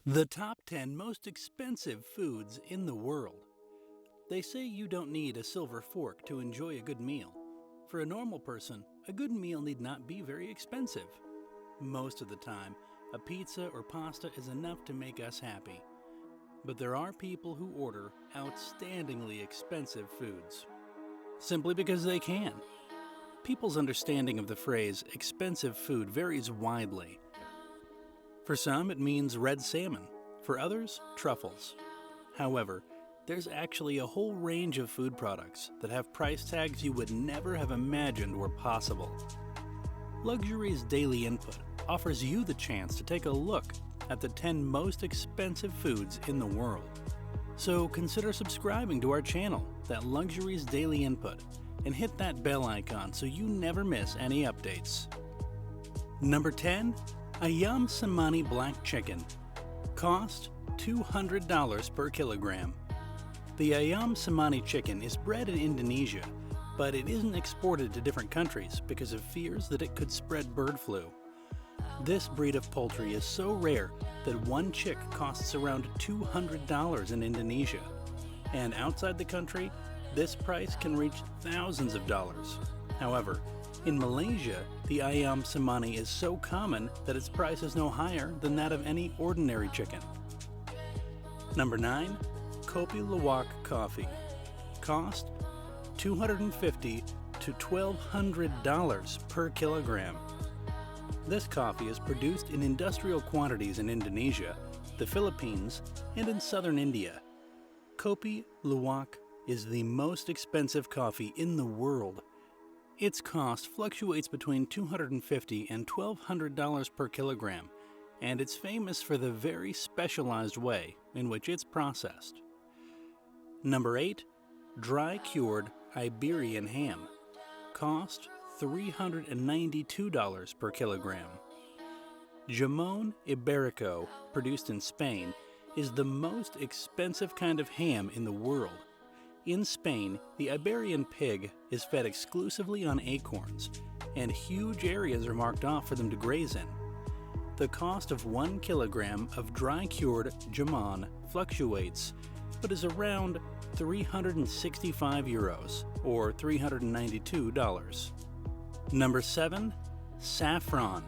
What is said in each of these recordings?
The top 10 most expensive foods in the world. They say you don't need a silver fork to enjoy a good meal. For a normal person, a good meal need not be very expensive. Most of the time, a pizza or pasta is enough to make us happy. But there are people who order outstandingly expensive foods, simply because they can. People's understanding of the phrase expensive food varies widely. For some, it means red salmon. For others, truffles. However, there's actually a whole range of food products that have price tags you would never have imagined were possible. Luxuries Daily Input offers you the chance to take a look at the 10 most expensive foods in the world. So consider subscribing to our channel, that Luxuries Daily Input, and hit that bell icon so you never miss any updates. Number 10. A Yam Samani black chicken. Cost $200 per kilogram. The Yam Samani chicken is bred in Indonesia, but it isn't exported to different countries because of fears that it could spread bird flu. This breed of poultry is so rare that one chick costs around $200 in Indonesia, and outside the country, this price can reach thousands of dollars. However, in Malaysia, the Yam Samani is so common that its price is no higher than that of any ordinary chicken. Number 9. Kopi Luwak coffee. Cost $250 to $1,200 per kilogram. This coffee is produced in industrial quantities in Indonesia, the Philippines, and in southern India. Kopi Luwak is the most expensive coffee in the world. Its cost fluctuates between $250 and $1,200 per kilogram, and it's famous for the very specialized way in which it's processed. Number 8. Dry-cured Iberian ham. Cost $392 per kilogram. Jamon Iberico, produced in Spain, is the most expensive kind of ham in the world. In Spain, the Iberian pig is fed exclusively on acorns, and huge areas are marked off for them to graze in. The cost of 1 kilogram of dry-cured jamon fluctuates, but is around €365 or $392. Number 7. Saffron.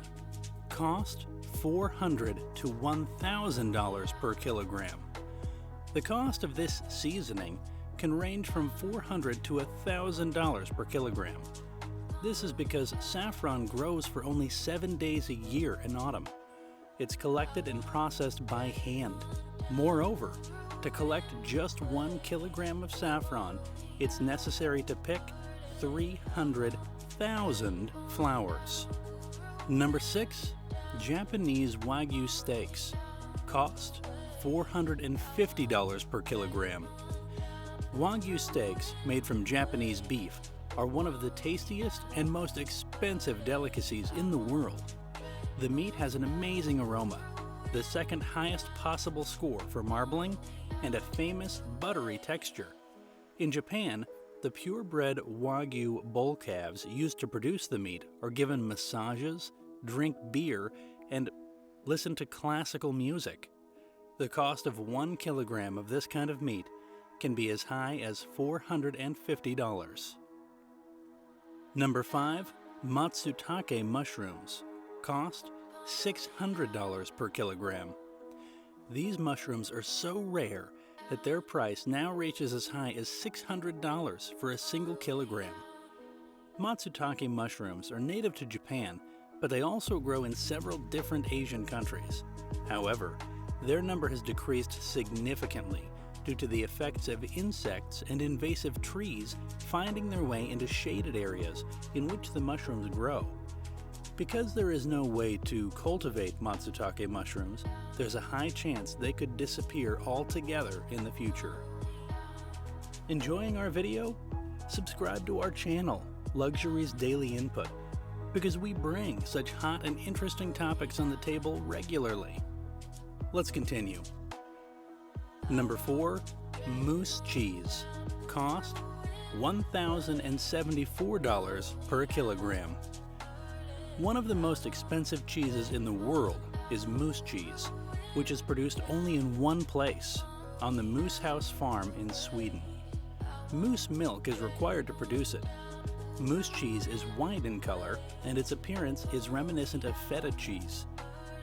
Cost $400 to $1,000 per kilogram. The cost of this seasoning can range from $400 to $1,000 per kilogram. This is because saffron grows for only 7 days a year in autumn. It's collected and processed by hand. Moreover, to collect just 1 kilogram of saffron, it's necessary to pick 300,000 flowers. Number 6. Japanese Wagyu steaks. Cost $450 per kilogram. Wagyu steaks, made from Japanese beef, are one of the tastiest and most expensive delicacies in the world. The meat has an amazing aroma, the second highest possible score for marbling, and a famous buttery texture. In Japan, the purebred Wagyu bull calves used to produce the meat are given massages, drink beer, and listen to classical music. The cost of 1 kilogram of this kind of meat can be as high as $450. Number 5. Matsutake mushrooms. Cost $600 per kilogram. These mushrooms are so rare that their price now reaches as high as $600 for a single kilogram. Matsutake mushrooms are native to Japan, but they also grow in several different Asian countries. However, their number has decreased significantly due to the effects of insects and invasive trees finding their way into shaded areas in which the mushrooms grow. Because there is no way to cultivate matsutake mushrooms, there's a high chance they could disappear altogether in the future. Enjoying our video? Subscribe to our channel, Luxuries Daily Input, because we bring such hot and interesting topics on the table regularly. Let's continue. Number 4. Moose cheese. Cost $1,074 per kilogram. One of the most expensive cheeses in the world is moose cheese. which is produced only in one place, on the Moose House farm in Sweden. Moose milk is required to produce it. Moose cheese is white in color, and its appearance is reminiscent of feta cheese.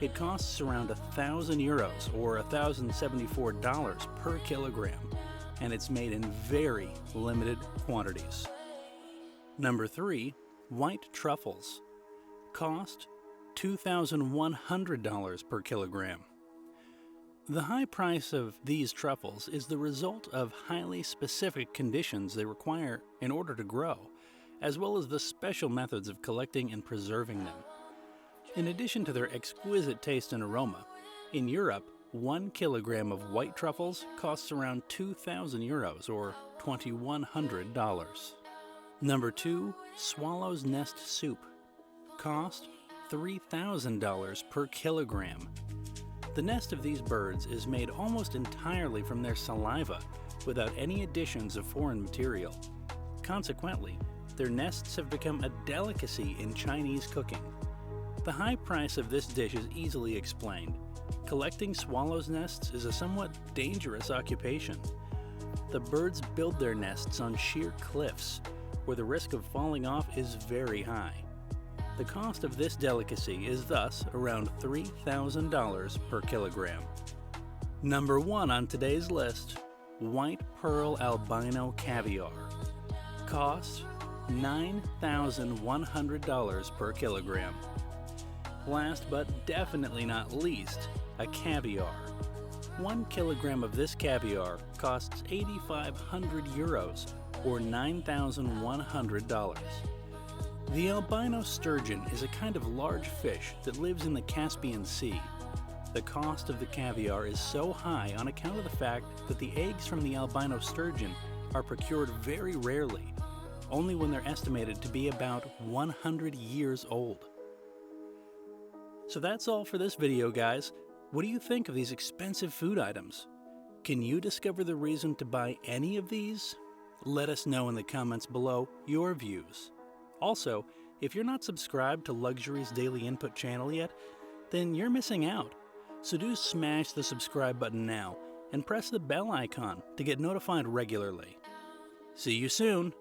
It costs around €1,000 or $1,074 per kilogram, and it's made in very limited quantities. Number 3. White truffles. Cost $2,100 per kilogram. The high price of these truffles is the result of highly specific conditions they require in order to grow, as well as the special methods of collecting and preserving them. In addition to their exquisite taste and aroma, in Europe, 1 kilogram of white truffles costs around €2,000 or $2,100. Number 2. Swallow's Nest Soup. Cost $3,000 per kilogram. The nest of these birds is made almost entirely from their saliva without any additions of foreign material. Consequently, their nests have become a delicacy in Chinese cooking. The high price of this dish is easily explained. Collecting swallows' nests is a somewhat dangerous occupation. The birds build their nests on sheer cliffs, where the risk of falling off is very high. The cost of this delicacy is thus around $3,000 per kilogram. Number 1 on today's list, white pearl albino caviar. Cost $9,100 per kilogram. Last but definitely not least, a caviar. 1 kilogram of this caviar costs €8,500 or $9,100. The albino sturgeon is a kind of large fish that lives in the Caspian Sea. The cost of the caviar is so high on account of the fact that the eggs from the albino sturgeon are procured very rarely, only when they're estimated to be about 100 years old. So that's all for this video, guys. What do you think of these expensive food items? Can you discover the reason to buy any of these? Let us know in the comments below your views. Also, if you're not subscribed to Luxuries Daily Input channel yet, then you're missing out. So do smash the subscribe button now and press the bell icon to get notified regularly. See you soon!